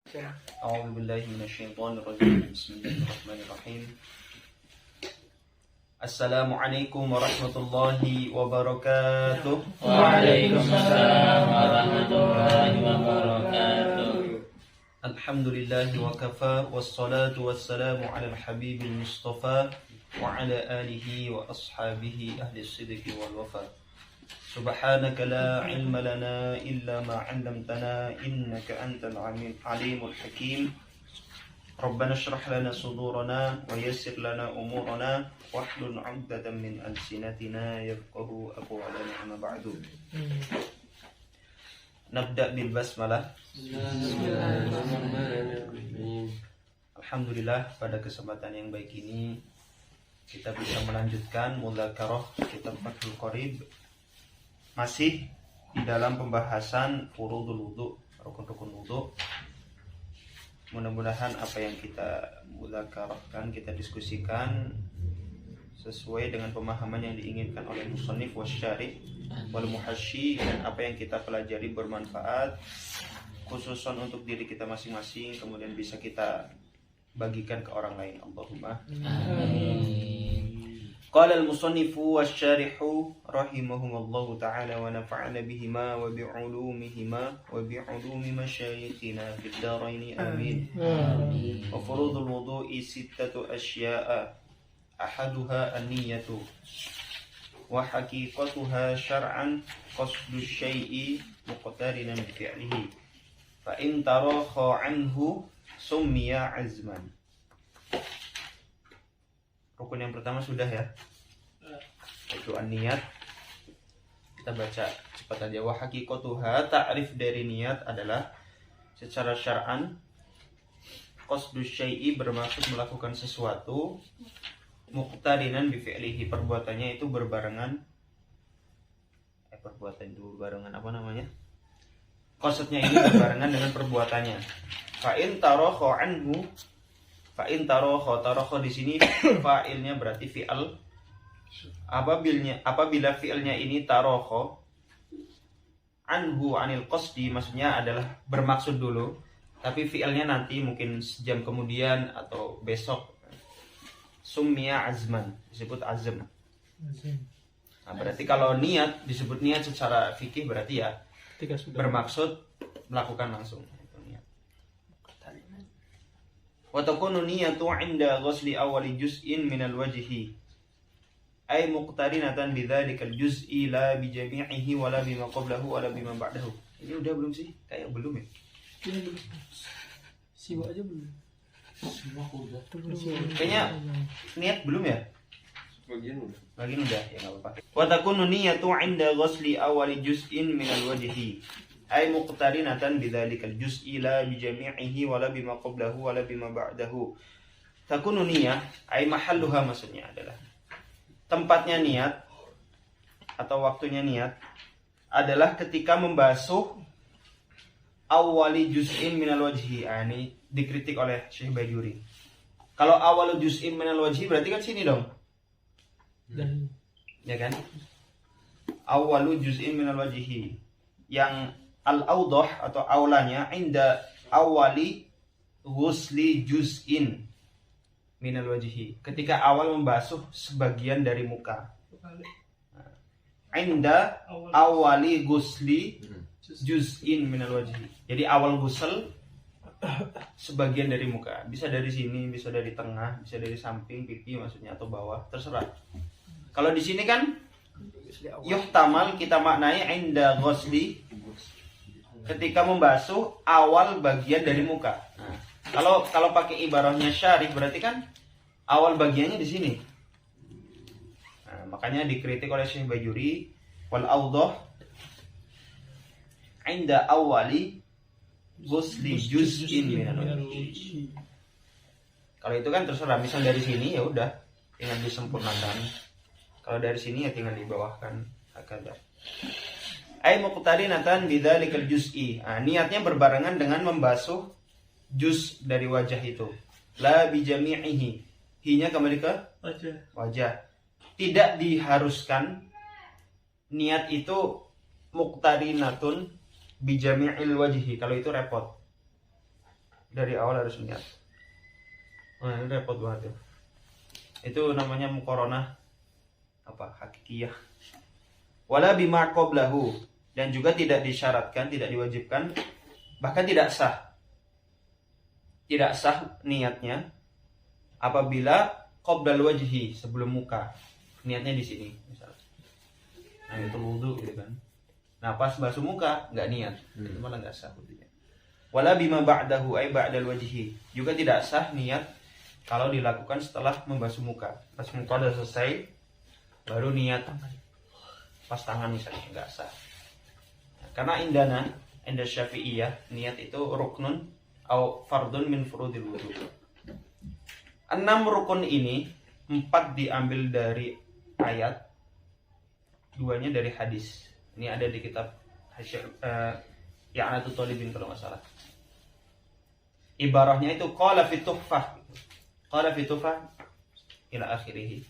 أعوذ بالله من الشيطان الرجيم بسم الله الرحمن الرحيم السلام عليكم ورحمة الله وبركاته وعليكم السلام ورحمة الله وبركاته. الحمد لله وكفى والصلاة والسلام على الحبيب المصطفى وعلى آله وأصحابه أهل الصدق والوفاء سبحانك لا علم لنا إلا ما علمتنا إنك أنت العليم الحكيم ربنا اشرح لنا صدورنا ويسر لنا أمورنا واحلل عقدة من ألسنتنا يفقهوا أقوالنا أما بعد. نبدأ بالبسملة. Alhamdulillah, pada kesempatan yang baik ini kita bisa melanjutkan mudzakarah kitab Fathul Qorib, masih di dalam pembahasan furudul wudu, rukun-rukun wudu. Mudah-mudahan apa yang kita mudzakarahkan, kita diskusikan sesuai dengan pemahaman yang diinginkan oleh musannif wasyarih wal muhasyi, dan apa yang kita pelajari bermanfaat khususan untuk diri kita masing-masing, kemudian bisa kita bagikan ke orang lain. Allahumma amin. Qala al-musannifu wasyarihu rahimahumullahu ta'ala wa nafa'ana bihima wa bi'ulumihima wa bi'ulumi masyayikhina fid dharain amin. Wa furudul wudu'i sittatu asya'a ahaduha an-niyyatu wa haqiqatuha syar'an qasdu syai'i muqtarinan bi fi'lihi fa in tarakha anhu summiya azman. Rukun yang pertama sudah ya, yaitu an-niyat. Kita baca cepat aja. Wa haqiqatuha, ta'rif dari niat adalah secara syar'an qasdu syai'i, bermaksud melakukan sesuatu, muqtarinan bi fi'lihi, perbuatannya itu berbarengan apa namanya? Qasdnya ini berbarengan dengan perbuatannya. Fa in tarakha anhu, fa'in tarakha di sini fa'ilnya berarti fi'al. Apabila fi'ilnya ini tarakha anhu anil qasdi, maksudnya adalah bermaksud dulu, tapi fi'ilnya nanti mungkin sejam kemudian atau besok, summiya azman, disebut azm. Nah, berarti kalau niat disebut niat secara fikih, berarti ya bermaksud melakukan langsung. Wa takunu niyatu 'inda ghusli awwali juz'in minal wajhi ay muqtarinatan bidzalika al-juz'i la bi jami'ihi wa la bima qablahu wa la bima ba'dahu. Ini udah belum sih? Kayak belum ya? Ini belum. Siwa aja belum. Kayaknya niat belum ya? Bagian udah ya, enggak apa-apa. Wa takunu niyatu 'inda ghusli awwali juz'in minal wajhi ay muqtarinatan bidzalikal juz'i la bi jami'ihi wa la bima qablahu wa la bima ba'dahu. Takunu niyah ay mahalluha, maksudnya adalah tempatnya niat atau waktunya niat adalah ketika membasuh awwali juz'in minal wajhi. Ini dikritik oleh Syekh Bajuri. Kalau awwalu juz'in minal wajhi berarti kan sini dong. Ya kan? Awwalu juz'in minal wajhi, yang al-awdah atau aulanya inda awali ghusli juz'in minal wajhi, ketika awal membasuh sebagian dari muka. Inda awali ghusli juz'in minal wajhi, jadi awal ghusl sebagian dari muka, bisa dari sini, bisa dari tengah, bisa dari samping pipi maksudnya, atau bawah, terserah. Kalau di sini kan yuhtamal, kita maknai inda ghusli, ketika membasuh awal bagian dari muka. Nah, kalau pakai ibarahnya syarih berarti kan awal bagiannya di sini. Nah, makanya dikritik oleh Syekh Bajuri, wal awdah inda awali ghusli juz'in minal wajhi. Kalau itu kan terserah, misal dari sini ya udah tinggal disempurnakan. Kalau dari sini ya tinggal dibawahkan hakada. Ai muqtarinatan bidzalikal juz'i. Nah, niatnya berbarengan dengan membasuh juz dari wajah itu. La bi jami'ihi. Hi-nya kembali ke wajah. Tidak diharuskan niat itu muqtarinatun bi jami'il wajhi. Kalau itu repot. dari awal harus niat. Nah, ini repot banget ya. Itu namanya muqaranah apa? Hakikiyah. Wala bima qablahu, dan juga tidak disyaratkan, tidak diwajibkan, bahkan tidak sah. Tidak sah niatnya apabila qablal wajhi, sebelum muka. Niatnya di sini misalnya. Nah, itu wudu gitu kan. Nah, pas basuh muka enggak niat. Itu malah enggak sah wudunya. Wala bima ba'dahu ay ba'dal wajhi. Juga tidak sah niat kalau dilakukan setelah membasuh muka. Pas muka udah selesai baru niat pas tangan misalnya, enggak sah. Karena inda Syafi'iyah, niat itu ruknun atau fardun min furudil wudu. 6 rukun ini, 4 diambil dari ayat, 2-nya dari hadis. Ini ada di kitab Ya'natul Talibin kalau nggak salah. Ibarahnya itu qala fi tuhfah. Qala fi tuhfah ila akhirih.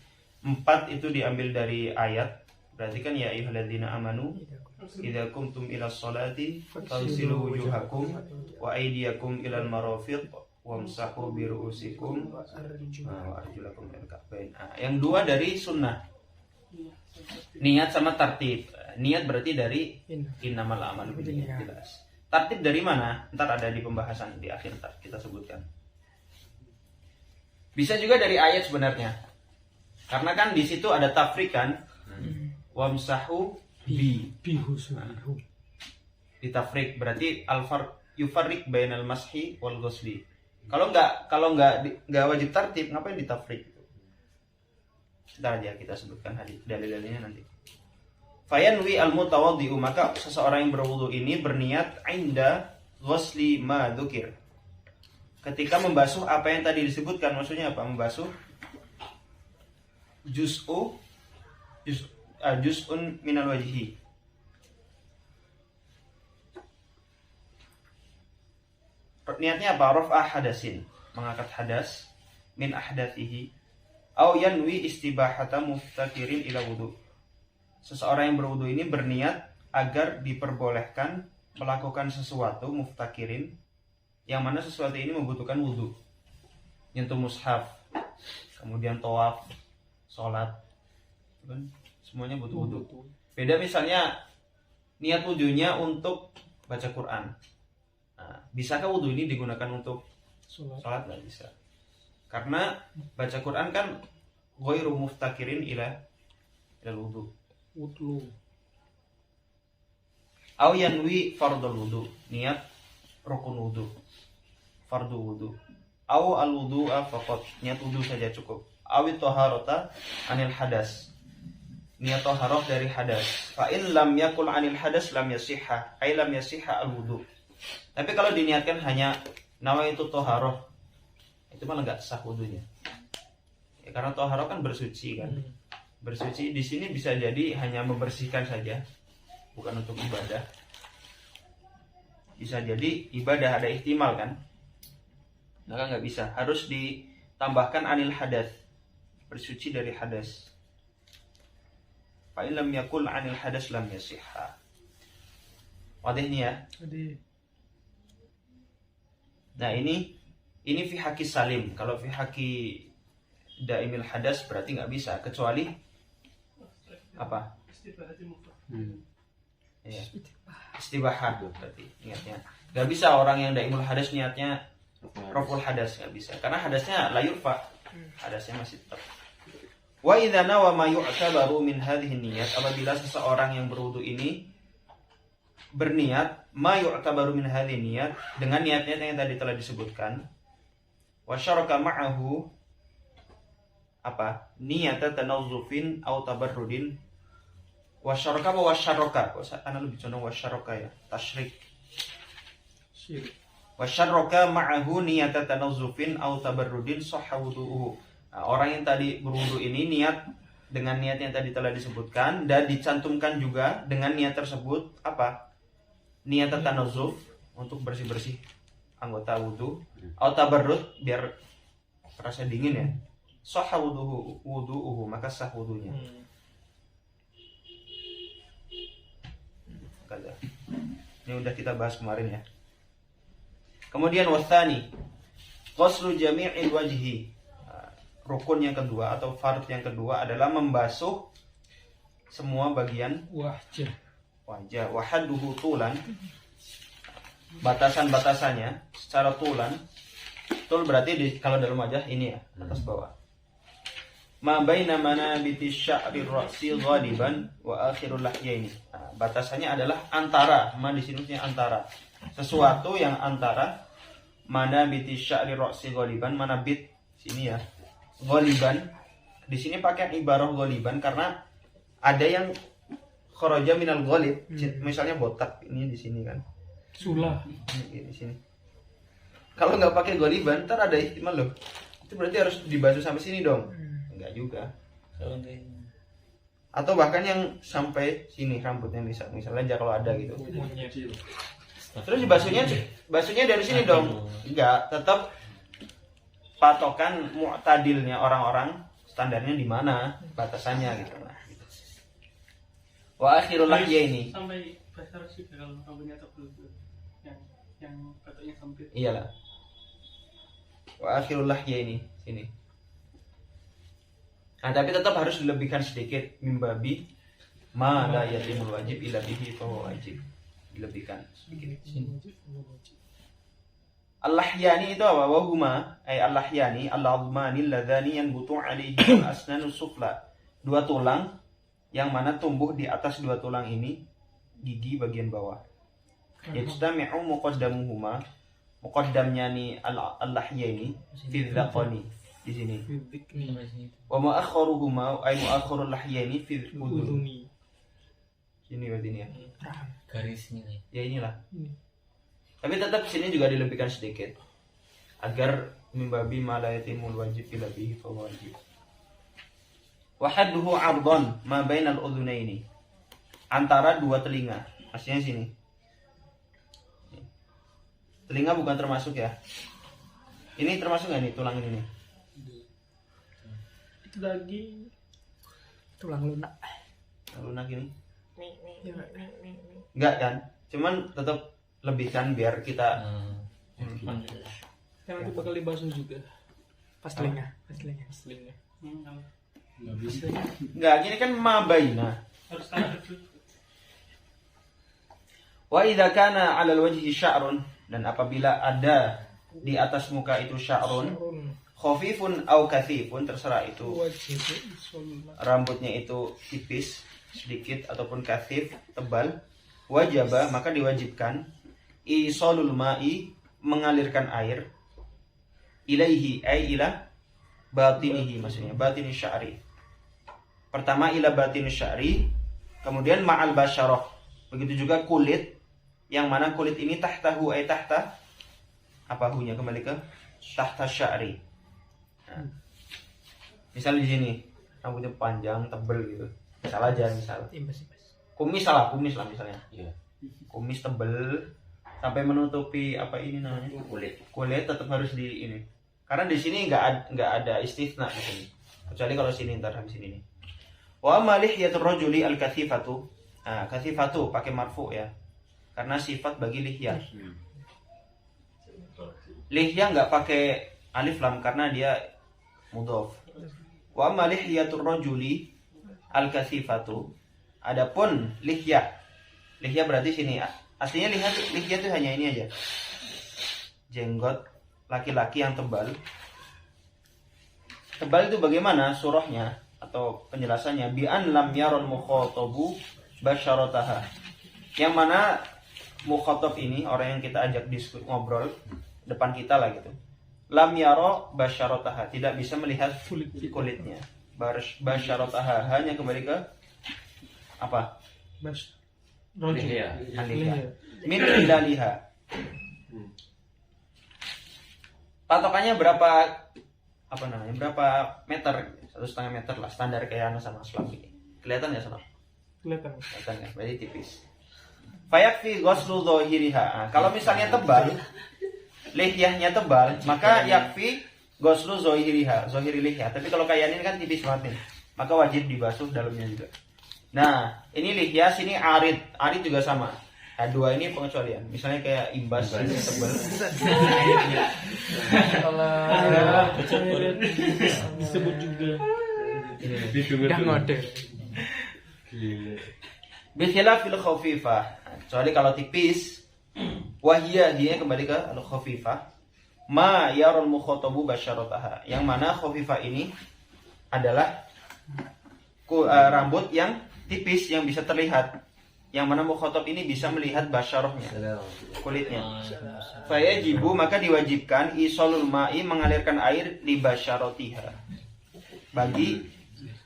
4 itu diambil dari ayat. Berarti kan ya ayyuhalladzina amanu idza qumtum ila sholati faghsilu wujuhakum wa aydiyakum ilal marafiq wamsahu bi ru'usikum wa arjulakum ilal ka'bain. Yang 2 dari sunnah. Niat sama tartib. Niat berarti dari innamal a'malu binniyat, jelas. Tartib dari mana? Ntar ada di pembahasan di akhir ntar kita sebutkan. Bisa juga dari ayat sebenarnya. Karena kan di situ ada tafrik kan. Wamsahu bihusuhu. Ditafrik berarti yufarrik bainal mashi wal ghusli. Kalau enggak wajib tartib, ngapain ditafrik? Ntar aja kita sebutkan hadis dalil-dalilnya nanti. Fayanwi al-mutawaddi'u, maka seseorang yang berwudu ini berniat inda ghusli ma dzukir. Ketika membasuh apa yang tadi disebutkan, maksudnya apa? Membasuh juz'un minal wajhi. Niatnya apa? Raf'a hadasin, mengangkat hadas min ahdathihi, au yanwi istibahata muftakirin ila wudu. Seseorang yang berwudu ini berniat agar diperbolehkan melakukan sesuatu muftakirin, yang mana sesuatu ini membutuhkan wudu. Nyentuh mushaf, kemudian tawaf, sholat, kan semuanya butuh wudu. Beda misalnya niat wudunya untuk baca Quran. Nah, bisakah wudu ini digunakan untuk sholat? Nggak bisa. Karena baca Quran kan ghairu muftakirin ila wudu. Au yanwi fardul wudu, niat rukun wudu, fardu wudu. Au al wudu'a faqat, niat wudu saja cukup. Awi taharata anil hadas, niat taharah dari hadas. Fa in lam yakul anil hadas lam yasihha, ay lam yasihha al wudu. Tapi kalau diniatkan hanya nawaitu taharah, itu malah enggak sah wudunya. Ya, karena taharah kan bersuci kan. Bersuci di sini bisa jadi hanya membersihkan saja, bukan untuk ibadah. Bisa jadi ibadah, ada ihtimal kan. Maka nggak bisa, harus ditambahkan anil hadas, bersuci dari hadas. Fa in lam yakul anil hadas lam yasihha. Wadih nih ya. Nah ini fi haqi salim. Kalau fi haqi daimil hadas berarti nggak bisa, kecuali apa? Ya. Istibahat berarti niatnya. Gak bisa orang yang daimul hadas niatnya raful hadas, gak bisa. Karena hadasnya la yurfa. Hadasnya masih tetap. Wa idza nawa ma yu'tabaru min hadhihi niyat, apabila seseorang yang berwudu ini berniat ma yu'tabaru min hadhihi niyat, dengan niatnya yang tadi telah disebutkan, wa syaraka ma'ahu apa? Niyata tanazzufin au tabarrudin. Wasyaraka apa wasyaraka? Ana lebih condong wasyaraka ya, tasyrik. Wasyaraka ma'ahu niyata tanazzufin au tabarrudin sahha wudu'uhu. Nah, orang yang tadi berwudu ini niat dengan niat yang tadi telah disebutkan dan dicantumkan juga dengan niat tersebut apa? Niat tanazzuf untuk bersih-bersih anggota wudu, au tabarrud biar terasa dingin ya. Sahha wudu'uhu, maka sah wudunya. Ini udah kita bahas kemarin ya. Kemudian wasani, ghuslu jami'il wajhi. Rukun yang kedua atau fard yang kedua adalah membasuh semua bagian Wajah. wajah. Wahaduhu tulan, batasan-batasannya secara tulan. Tul berarti kalau dalam wajah ini ya, atas bawah. Ma baina manabiti sya'ri ra'si ghaliban wa akhirul lahyaini. Batasannya adalah antara, ma di sini antara. Sesuatu yang antara manabiti sya'ri ra'si ghaliban, manabit sini ya. Ghaliban. Di sini pakai ibarah ghaliban karena ada yang kharaja minal ghalib, misalnya botak ini di sini kan. Sulah. Ini di sini. Kalau nggak pakai ghaliban, ntar ada ihtimal loh. Itu berarti harus dibasuh sampai sini dong. Enggak juga. Atau bahkan yang sampai sini rambutnya misalnya aja kalau ada gitu. Monyet. Terus basuhnya dari sini dong. Enggak, tetap patokan mu'tadilnya orang-orang standarnya di mana batasannya gitu. Nah, gitu. Wa akhirul lahyaini. Sampai besar sih kalau rambutnya tebal itu. Yang patoknya sampai. Iyalah. Wa akhirul lahyaini sini. Nah, tapi tetap harus dilebihkan sedikit mimbabi ma la yatimul wajib illa bihi fa wajib. Dilebihkan sedikit. Al-lahyani itu apa? Wahuma ay al-lahyani al-'azmani alladhani yanbutu 'alaihi al-asnanu sufla. Dua tulang yang mana tumbuh di atas dua tulang ini gigi bagian bawah. Yajtami'u muqaddamuhuma. Muqaddamnya ni al-lahyani fi dhaqani di sini. Wa mu'akhiruhuma ay mu'akhirul lahyani fi udhuni. Sini berarti ini ya. Garis ini. Ya inilah. Tapi tetap sini juga dilebihkan sedikit agar mimbabi ma la yatimul wajib illa bihi fa wajib. Wa hadduhu 'ardhan ma bainal udhunaini. Antara dua telinga. Maksudnya sini. Telinga bukan termasuk ya. Ini termasuk enggak nih tulang ini nih? Itu lagi tulang lunak. Lunak ini? Enggak kan? Cuman tetap lebihkan biar kita Yang nanti bakal dibasuh juga. Pas telinga. Nggak bisa. enggak, gini kan mabaina. Harus tahan itu. Wa idza kana 'alal wajhi sya'run, dan apabila ada di atas muka itu sya'run khafifun au kathifun, terserah itu rambutnya itu tipis sedikit ataupun kathif tebal, wajaba maka diwajibkan isolul ma'i, mengalirkan air, ilaihi ay ila batinihi, maksudnya batini sya'ri. Pertama ila batini sya'ri, kemudian ma'al basyarah. Begitu juga kulit, yang mana kulit ini tahtahu ay tahta, apa hunya kembali ke tahta sya'ri. Nah, misal di sini rambutnya panjang tebel gitu, misal aja kumis lah misalnya. Iya. Kumis tebel sampai menutupi apa ini namanya kulit tetap harus di ini, karena di sini nggak ada istisna di sini, kecuali kalau sini ntar habis ini nih. Wa malihiyatur rajuli al kathifatu. Nah, kathifatu pakai marfu ya, karena sifat bagi lihya. Lihya nggak pakai alif lam karena dia mudhof. Wa malihiyatur rajuli al kathifatu. Adapun lihya berarti sini ya. Aslinya lihya itu hanya ini aja. Jenggot laki-laki yang tebal. Tebal itu bagaimana surahnya atau penjelasannya? Bi an lam yaron mukhatabu basyarataha. Yang mana mukhatab ini orang yang kita ajak diskusi ngobrol depan kita lah gitu. Lam yaro basyarataha, tidak bisa melihat kulitnya. Basyarataha hanya kembali ke apa? Lihya. Min hilaliha. Patokannya berapa berapa meter? 1,5 meter lah, standar kayak anak sama Islam ini. Kelihatan ya sama? Kelihatan ya, berarti tipis. Fayakfi ghuslu dhahiriha. Nah, kalau misalnya tebal, lihyahnya tebal, maka yakfi ghuslu dhahiriha, dhahiri lihya. Tapi kalau kayak ini kan tipis banget nih, maka wajib dibasuh dalamnya juga. Nah, ini lihya, sini arid juga sama. Nah, dua ini pengecualian. Misalnya kayak imbas ini tebal. Disebut juga. Udah model. Bikhilafil khafifah. Kecuali kalau tipis, wahiyah dia kembali ke al khafifah. Ma yarul mukhatabu basyarataha. Yang mana khafifah ini adalah rambut yang tipis yang bisa terlihat. Yang mana mukhatab ini bisa melihat basyarahnya, kulitnya. Fayajibu, maka diwajibkan isolul ma'i, mengalirkan air li basyaratiha, bagi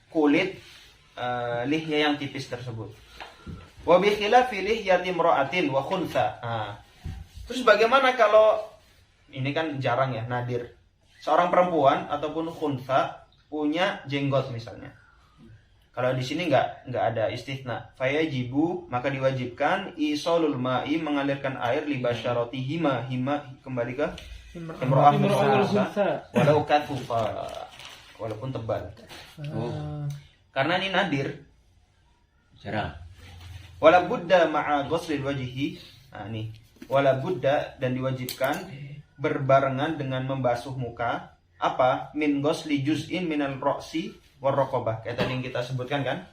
kulit lihya yang tipis tersebut. Wa bi khilafi lihyati imra'atin wa khuntha. Terus bagaimana kalau ini kan jarang ya, nadir. Seorang perempuan ataupun khuntha punya jenggot misalnya. Kalau di sini nggak ada istitsna. Fayajibu, maka diwajibkan isolul ma'i, mengalirkan air li basyaratihi hima kembali ke imra'ah walau kathufa, walaupun tebal. Karena ini nadir. Jarang. Wala budda ma'a ghuslil wajhi. Nah, nih. Wala budda, dan diwajibkan berbarengan dengan membasuh muka. Apa? Min ghusli juz'in minal ra'si war raqabah. Kayak tadi yang kita sebutkan kan?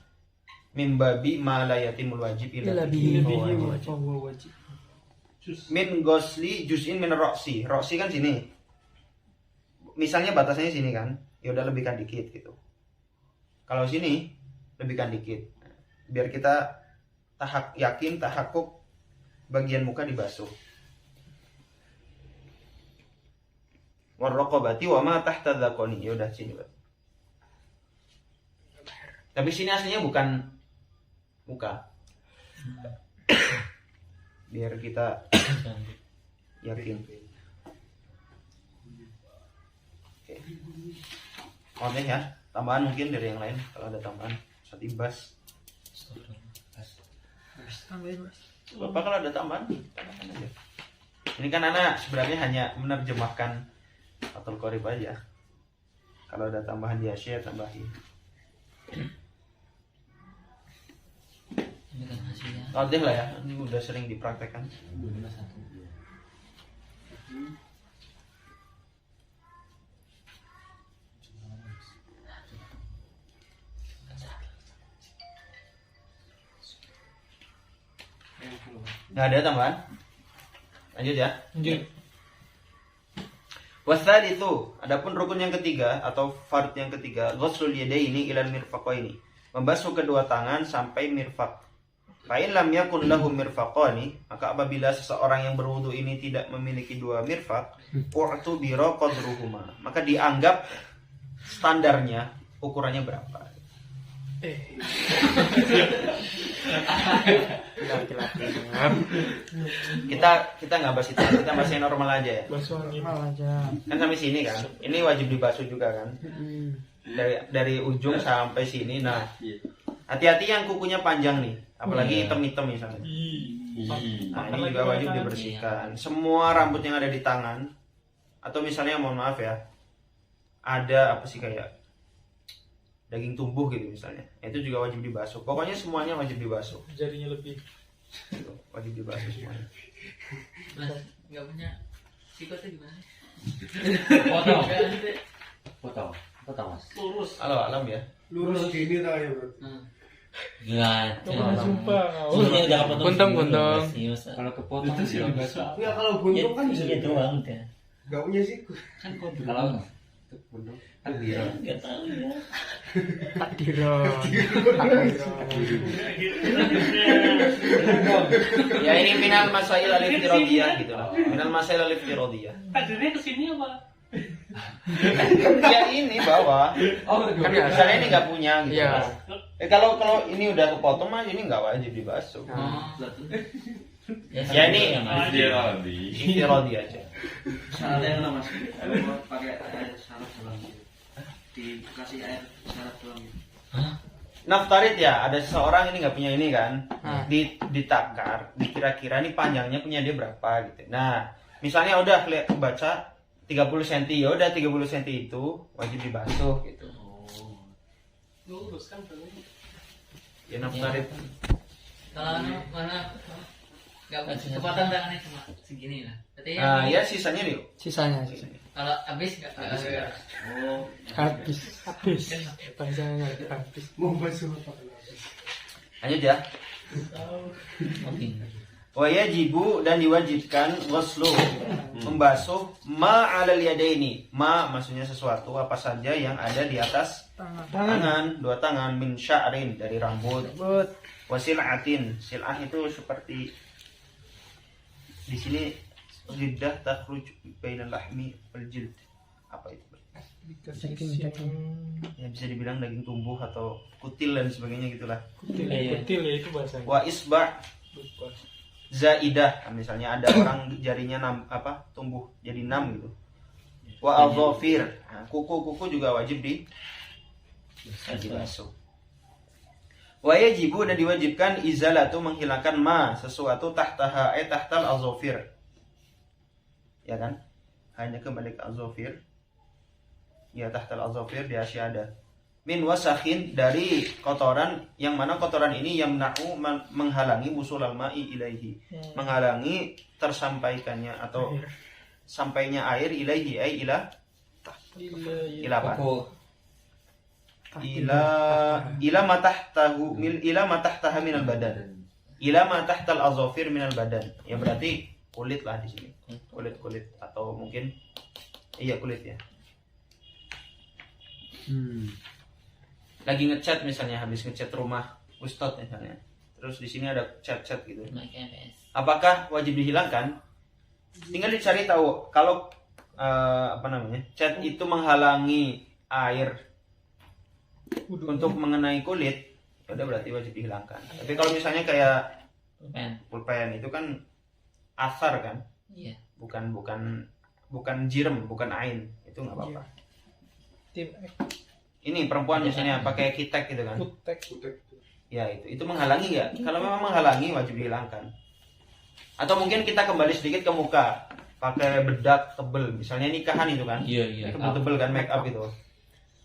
Min babi ma la yatimul wajib illa bihi wajib. Min ghusli juz'in minal ra'si. Ra'si kan sini. Misalnya batasannya sini kan? Ya udah lebihkan dikit gitu. Kalau sini lebihkan dikit. Biar kita yakin tahakkuk bagian muka dibasuh. War raqabati wa ma tahta dzaqani. Ya udah sini, Pak. Tapi sini aslinya bukan muka. Biar kita yakin. Oke. Oke ya, tambahan mungkin dari yang lain kalau ada tambahan. Satibas. Bapak kalau ada tambahan, tambahkan aja. Ini kan anak sebenarnya hanya menerjemahkan Fathul Qorib aja. Kalau ada tambahan di Asia tambahin. Ini kan hasilnya. Wadah lah ya, ini udah sering dipraktekkan. Nggak ada tambahan? Lanjut ya. Lanjut. Wasalitsu, adapun rukun yang ketiga atau fard yang ketiga, ghuslul yadaini ilal mirfaqaini, membasuh kedua tangan sampai mirfaq. Fa in lam yakun lahu mirfaqani, maka apabila seseorang yang berwudu ini tidak memiliki dua mirfaq, u'tubira qadruhuma, maka dianggap standarnya ukurannya berapa. Kita nggak bahas itu, kita bahas yang normal aja ya. Kan sampai sini kan, ini wajib dibasuh juga kan, dari ujung sampai sini. Nah, hati-hati yang kukunya panjang nih, apalagi hitam-hitam misalnya. Nah, ini juga wajib dibersihkan. Semua rambut yang ada di tangan, atau misalnya mohon maaf ya, ada apa sih kayak daging tumbuh gitu misalnya, itu juga wajib dibasuh. Pokoknya semuanya wajib dibasuh. Jarinya lebih. Gitu, wajib dibasuh semuanya. Mas, nggak punya sikotnya gimana? Potong mas. Lurus. Halo alam ya. Lurus gini tau ya bro. Gak. Sumpah. Buntung. Kalau kepotong Itu sih dibasuh. Ya kalau buntung kan bisa doang udah. Gak punya siku. Kan kalau Buntung. nggak tahu ya. Ya ini minal masail al-iftiradiyah gitu lah. Minal masail al-iftiradiyah. Hadirnya kesini apa? Ya ini bawah. Kan biasa. Misalnya ini nggak punya gitu. Iya. Kalau ini udah kepotong mah ini nggak wajib dibasuh. Ya ini iftiradiyah aja. Salahnya mana mas? Pakai air salad doang gitu. Dikasih air salad doang gitu. Naftarid ya, ada seseorang ini nggak punya ini kan, ditakar, dikira-kira ini panjangnya punya dia berapa gitu. Nah, misalnya udah baca 30 cm, ya udah 30 cm itu wajib dibasuh gitu. Lurus kan berarti. Ya naftarid. Kalau mana kepotong tangannya cuma segini lah. Berarti Nah, ya sisanya nih. Sisanya. kalau habis nggak Oh, Habis. Bahasanya habis. Mau basuh apa kalau habis? Lanjut ya. Wa yajibu dan diwajibkan ghuslu membasuh ma 'alal yadaini. Ma maksudnya sesuatu apa saja yang ada di atas tangan, dua tangan, min sya'rin dari rambut. Wasil'atin. Sil'ah itu seperti di sini lidah takhruj bainal lahmi wal jild. Apa itu? Daging. Ya bisa dibilang daging tumbuh atau kutil dan sebagainya gitulah. Kutil ya itu bahasanya. Wa isba' zaidah, misalnya ada orang jarinya tumbuh jadi 6 gitu. Wa adhafir. Nah, kuku-kuku juga wajib dibasuh. Wa yajibu dan diwajibkan izalatu menghilangkan ma sesuatu tahtaha tahtal azafir. Ya kan? Hanya kembali ke azafir. Ya tahtal azafir di asyada. Min wasakhin dari kotoran yang mana kotoran ini yamna'u menghalangi wusulal ma'i ilaihi. Menghalangi tersampaikannya atau sampainya air ilaihi ay ila apa? Ila matahtaha minal badan. Ila matahtal azafir minal badan. Ya berarti kulit lah di sini. Kulit atau mungkin iya kulit ya. Lagi ngecat misalnya, habis ngecat rumah Ustadz misalnya. Terus di sini ada cat-cat gitu. Apakah wajib dihilangkan? Tinggal dicari tahu. Kalau cat itu menghalangi air untuk mengenai kulit, udah berarti wajib dihilangkan. Tapi kalau misalnya kayak pulpen itu kan asar kan? Iya. Bukan jirem, bukan ain. Itu nggak apa-apa. Ini perempuan misalnya pakai kitek gitu kan? Ya itu menghalangi nggak? Kalau memang menghalangi wajib dihilangkan. Atau mungkin kita kembali sedikit ke muka, pakai bedak tebel, misalnya nikahan itu kan? Iya. Tebel kan make up itu.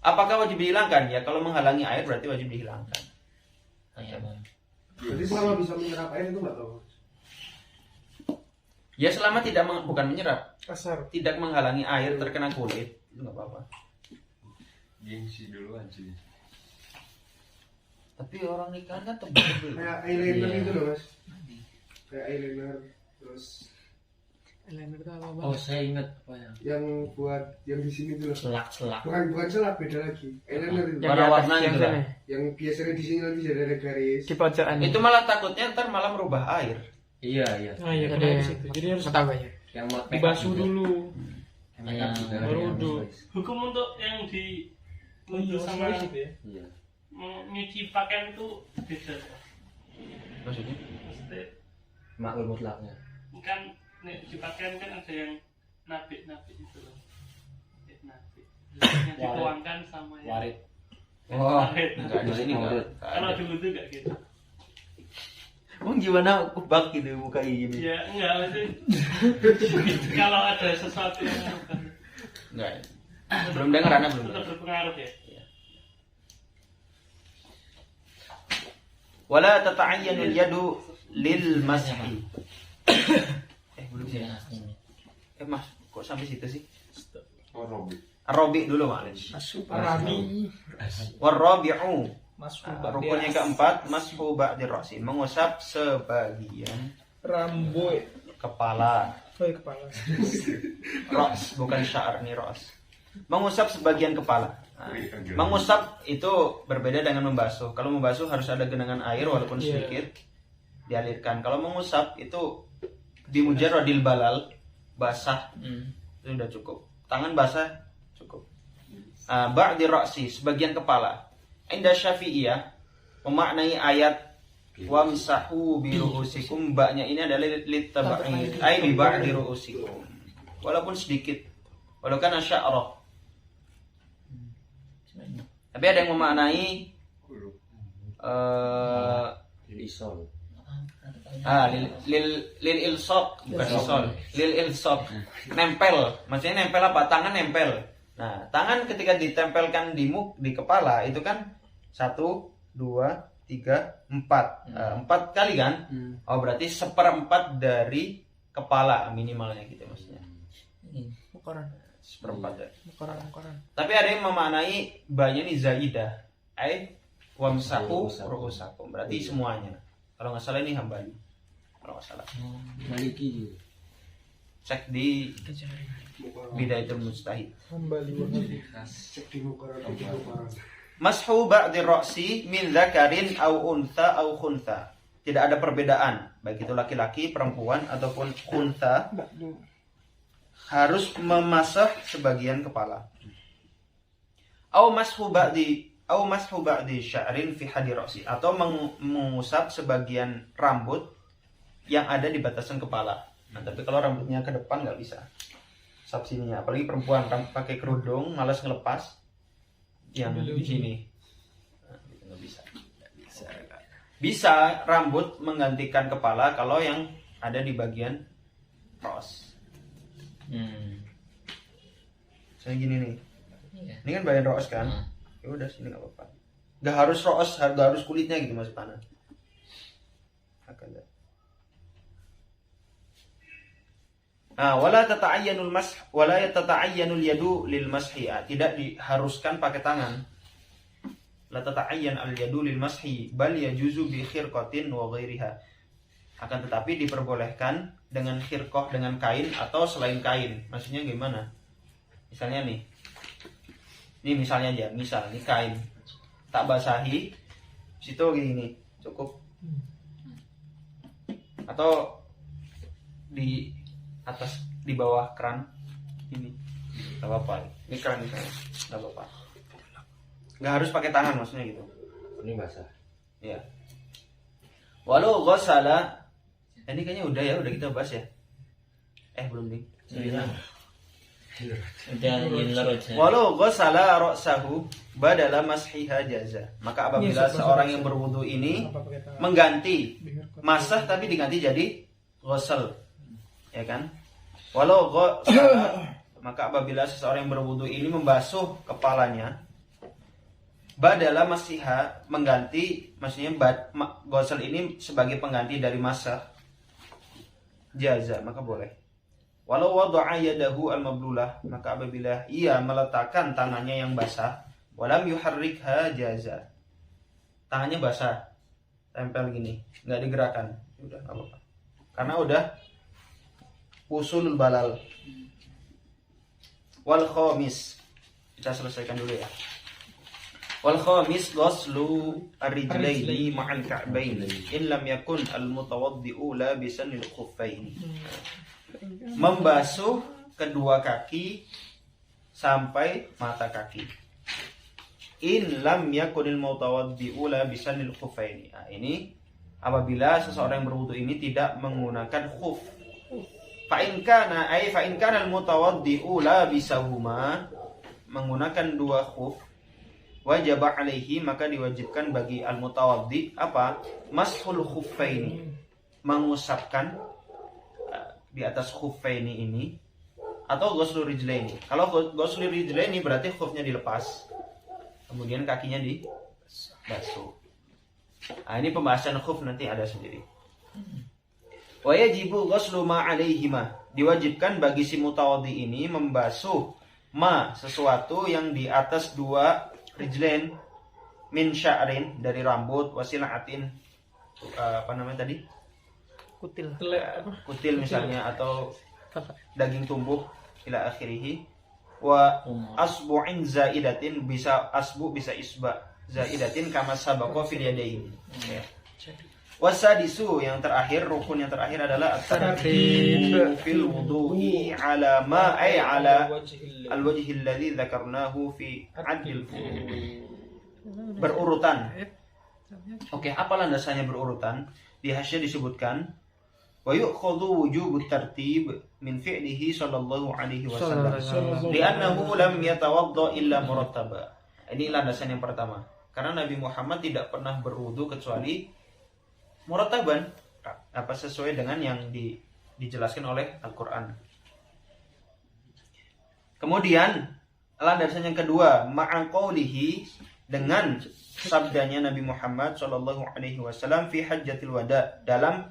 Apakah wajib dihilangkan? Ya kalau menghalangi air berarti wajib dihilangkan. Jadi selama bisa menyerap air itu nggak tahu. Ya selama bukan menyerap, Kasar. tidak menghalangi air terkena kulit itu nggak apa-apa. Gengsi duluan sih. Tapi orang nikahan kan tebel-tebel. Kayak eyeliner itu loh mas. Kayak eyeliner terus Eyeliner itu apa? Oh, saya ingat apa ya? yang buat yang di sini tuh loh. Selak. Bukan selap, beda lagi. Eyeliner itu. Warna-warna yang gitu lah. sana. Yang biasanya di sini nanti jadi ada garis. Di pojokan. Itu malah takutnya ntar malah merubah air. Iya. Nah, iya Jadi kena di situ. Jadi harus mata banyak. Yang make up dibasuh juga. dulu. Make up juga. Baru Yang duduk. noise. Hukum untuk yang di untuk sama gitu ya. Iya. nyuci pakaian itu beda. Maksudnya? Maksudnya Maklum mutlaknya. kan di pakaian kan ada yang nabik itu loh. Nabik. Yang dituangkan sama yang Warit. Oh, Warit. enggak di sini enggak. Kalau dulu tuh kayak gitu. Emang gimana kubak gitu muka ini? Ya enggak maksudnya kalau ada sesuatu yang bukan Enggak. Belum dengar anak belum. tetap berpengaruh ya. Wala tata'ayyanul yadu lil mashi. Belum sih. Mas, kok sampai situ sih? Oh, Robi. Arabi dulu Mas. Arabi. Warabi'u. Masuk Rukun yang keempat, mashu ba'dir ra'si, mengusap sebagian rambut. kepala. Kepala. Ra's, bukan sya'ar nih ra's. Mengusap sebagian kepala. Nah, mengusap itu berbeda dengan membasuh. Kalau membasuh harus ada genangan air walaupun sedikit dialirkan. Kalau mengusap itu bimujarradil balal, basah itu sudah cukup. Tangan basah cukup. Ba'di ra'si, sebagian kepala. Inda Syafi'iyah memaknai ayat wamsahu bi ru'usikum, ba'nya ini adalah litab'id, ai bi ba'di ru'usikum. Walaupun sedikit. Walau kana sya'rah. Tapi ada yang memaknai Isol. lil ilsaq, bukan isol, lil ilsaq, nempel. Maksudnya nempel apa? Tangan nempel. Nah, tangan ketika ditempelkan di kepala itu kan 1, 2, 3, 4. 4 kali kan? Oh berarti 1/4 dari kepala minimalnya gitu maksudnya. Mukoran. 1/4 dari. Mukoran. Tapi ada yang memaknai banyak nih zaidah. Wamsahu ru'usakum. Berarti semuanya. Kalau nggak salah ini Hambali. Kalau nggak salah. Maliki juga. Cek di Bidayatul Mujtahid. Kembali Wahabi. Cek di mukaran di mukaran. Mashu ba'di ra'si min dzakarin aw untha aw khuntha. Tidak ada perbedaan baik itu laki-laki, perempuan ataupun khuntha harus memasah sebagian kepala. Aw mashu ba'di sya'rin fi hadi ra'si, atau mengusap sebagian rambut yang ada di batasan kepala. Nah, tapi kalau rambutnya ke depan nggak bisa. Usap sininya, apalagi perempuan pakai kerudung malas ngelepas yang di sini. Nah, gitu nggak bisa. Bisa rambut menggantikan kepala kalau yang ada di bagian ros. Saya gini nih. Iya. Ini kan bagian ros kan? Ya udah sini nggak apa-apa. Nggak harus ros, nggak harus kulitnya gitu Mas Pana. Hakada. Wala yatata'ayyanul yadu lil mashi. Tidak diharuskan pakai tangan. La tata'ayyan al yadu lil mashi bal yajuzu bi khirqatin wa ghairiha. Akan tetapi diperbolehkan dengan khirqah, dengan kain atau selain kain. Maksudnya gimana? Misalnya nih. Ini misalnya aja, ini kain. Tak basahi, situ gini, cukup. Atau di atas, di bawah keran ini nggak apa-apa. Ini keran misalnya nggak apa-apa, nggak harus pakai tangan maksudnya gitu. Ini basah. Ya, walau ghasala, ini kayaknya udah kita bahas ya. Belum nih. Walau ghasala ra'sahu badala mashiha jaza. Maka apabila seorang yang berwudu ini mengganti masah tapi diganti jadi ghusl, ya kan? Walau maka apabila seseorang yang berwudu ini membasuh kepalanya, badala masiha, mengganti, maksudnya ghusl ini sebagai pengganti dari masah, jaza, maka boleh. Walau wada'a yadahu al-mablulah, maka apabila ia meletakkan tangannya yang basah, walam yuharrikha jaza, tangannya basah, tempel gini, nggak digerakkan, udah nggak apa-apa, karena udah usulul balal. Wal khamis, kita selesaikan dulu ya. Wal khamis ghuslu ar-rijlaini ma'al ka'baini in lam yakun al-mutawaddi'u labisan lil khuffaini. Membasuh kedua kaki sampai mata kaki. In lam yakunil mutawaddi'u labisan lil khuffaini. Nah, ini apabila seseorang yang berwudu ini tidak menggunakan khuf. Fa in kana al-mutawaddi'u labisahuma, menggunakan dua khuf, wajib alaihi, maka diwajibkan bagi al-mutawaddi apa? Mashul khuffaini, mengusapkan di atas khuffaini ini, atau ghuslu rijlaini. Kalau ghuslu rijlaini berarti khufnya dilepas, kemudian kakinya dibasuh. Nah, ini pembahasan khuf nanti ada sendiri. Wa yajibu ghuslu ma alaihima, diwajibkan bagi si mutawaddi ini membasuh ma, sesuatu yang di atas dua rijlain, min sya'rin, dari rambut, wasilaatin, apa namanya tadi? Kutil misalnya, atau daging tumbuh, ila akhirih. Wa asbu'in zaidatin, bisa asbu bisa isba, zaidatin kama sabaqa fil yadaini. Ya. Wasadisu, yang terakhir, rukun yang terakhir adalah at-tartib fil wudu'i ala ma ay ala al-wajhi alladhi dzakarnahu fi adil berurutan. Oke, apa landasannya berurutan? Di hasyiah disebutkan wa yu'khadhu wujubut tartib min fi'lihi sallallahu alaihi wasallam li'annahu lam yatawadda illa murattaba. Ini landasan yang pertama, karena Nabi Muhammad tidak pernah berwudu kecuali murattaban, apa sesuai dengan yang dijelaskan oleh Al-Quran. Kemudian landasan yang kedua, ma'an qawlihi dengan sabdanya Nabi Muhammad sallallahu alaihi wasallam fi hajjatil wada, dalam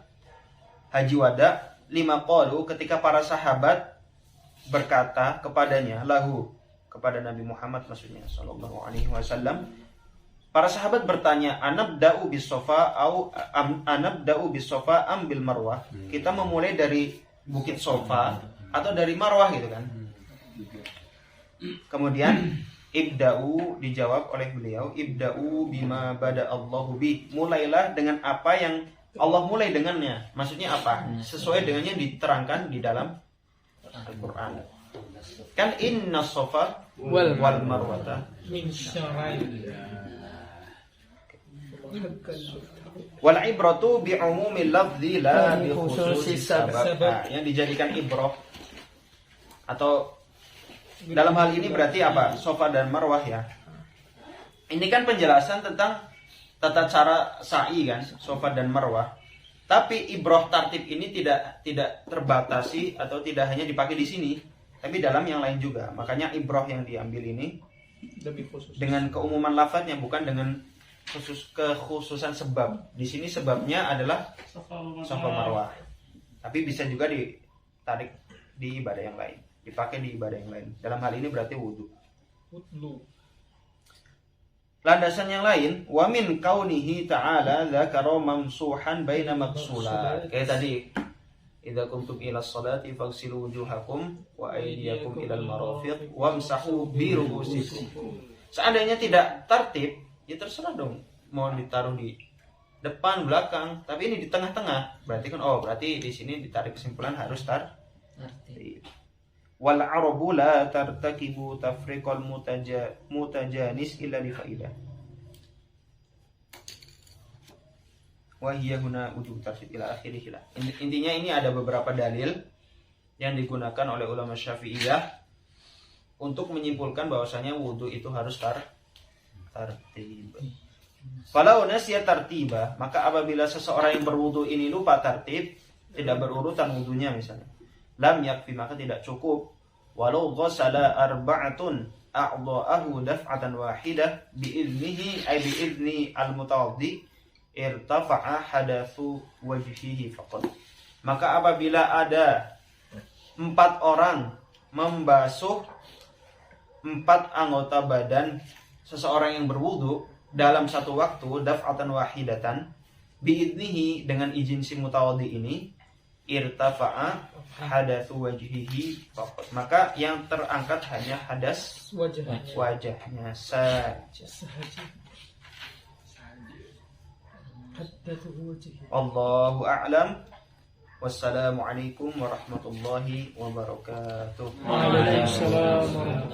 haji wada, lima qalu, ketika para sahabat berkata kepadanya, lahu, kepada Nabi Muhammad maksudnya sallallahu alaihi wasallam. Para sahabat bertanya, anabda'u bis Safa au anabda'u bis Safa am bil Marwah? Kita memulai dari Bukit Safa atau dari Marwah gitu kan. Kemudian ibda'u, dijawab oleh beliau, ibda'u bima bada Allahu bi, mulailah dengan apa yang Allah mulai dengannya. Maksudnya apa? Sesuai dengan yang diterangkan di dalam Al-Qur'an. Kan inna Safa wal Marwata min syara'illah. wal ibratu bi umumil lafzi la bi khususis sabab. Nah, yang dijadikan ibrah atau dalam hal ini berarti apa? Safa dan Marwah ya. Ini kan penjelasan tentang tata cara sa'i kan, Safa dan Marwah. Tapi ibrah tartib ini tidak terbatasi atau tidak hanya dipakai di sini, tapi dalam yang lain juga. Makanya ibrah yang diambil ini Lebih khusus. dengan keumuman lafadznya, bukan dengan kekhususan sebab. Di sini sebabnya adalah Safa Marwah. Tapi bisa juga ditarik di ibadah yang lain, dipakai di ibadah yang lain. Dalam hal ini berarti wudu. Landasan yang lain, wa min kaunihi ta'ala dzakara mamsuhan baina maqsulat. Kayak tadi, idza kuntum ila sholati faghsilu wujuhakum wa aydiyakum ilal marafiq wamsahu bi ru'usikum. Seandainya tidak tertib, ya terserah dong, mau ditaruh di depan, belakang, tapi ini di tengah-tengah. Berarti kan berarti di sini ditarik kesimpulan harus tertib. Wal arabu la tartakibu tafriqal mutajanis illa li faidah. Wa hiya huna wujub tartib ila akhirih. Intinya ini ada beberapa dalil yang digunakan oleh ulama Syafi'iyah untuk menyimpulkan bahwasanya wudu itu harus tartib. Kalau nasiya tartiba, maka apabila seseorang yang berwudu ini lupa tertib, tidak berurutan wudunya misalnya, lam yakfi, maka tidak cukup. Walau ghasala arba'atun a'dha'ahu daf'atan wahidah bi'idnihi ay bi'idni al-mutawaddi irtafa'a hadatsu wajhihi faqad. Maka apabila ada 4 orang membasuh 4 anggota badan seseorang yang berwudu dalam satu waktu, daf'atan wahidatan bi'idnihi, dengan izin si mutawaddi ini, irtafa'a hadatsu wajhihi faqat, maka yang terangkat hanya hadas wajahnya saja. Allahu a'lam. Wassalamualaikum warahmatullahi wabarakatuh. Waalaikumsalam warahmatullahi wabarakatuh.